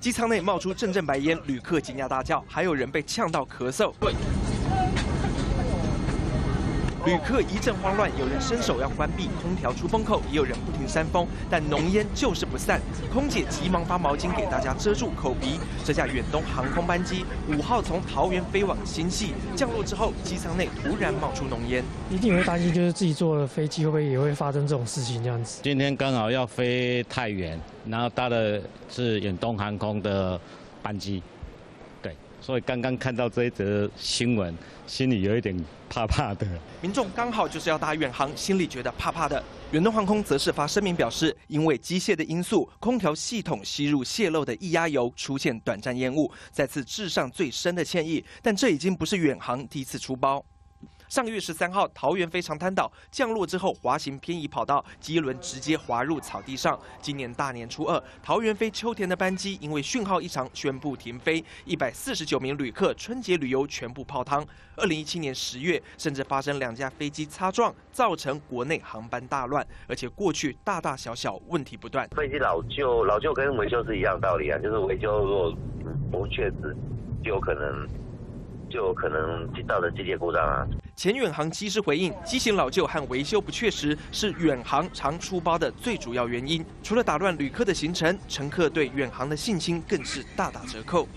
机舱内冒出阵阵白烟，旅客惊讶大叫，还有人被呛到咳嗽。旅客一阵慌乱，有人伸手要关闭空调出风口，也有人不停扇风，但浓烟就是不散。空姐急忙发毛巾给大家遮住口鼻。这架远东航空班机5号从桃园飞往新系，降落之后，机舱内突然冒出浓烟。一定会担心，就是自己坐的飞机会不会也会发生这种事情这样子。今天刚好要飞太原，然后搭的是远东航空的班机。 所以刚刚看到这一则新闻，心里有一点怕怕的。民众刚好就是要搭远航，心里觉得怕怕的。远东航空则是发声明表示，因为机械的因素，空调系统吸入泄漏的液压油出现短暂延误，再次致上最深的歉意。但这已经不是远航第一次出包。 上个月13号，桃园飞长滩岛降落之后，滑行偏移跑道，机轮直接滑入草地上。今年大年初2，桃园飞秋田的班机因为讯号异常宣布停飞，149名旅客春节旅游全部泡汤。2017年10月，甚至发生2架飞机擦撞，造成国内航班大乱，而且过去大大小小问题不断。飞机老旧跟维修是一样道理啊，就是维修如果不确实，就有可能造成机械故障啊。 前远航机师回应，机型老旧和维修不确实是远航常出包的最主要原因。除了打乱旅客的行程，乘客对远航的信心更是大打折扣。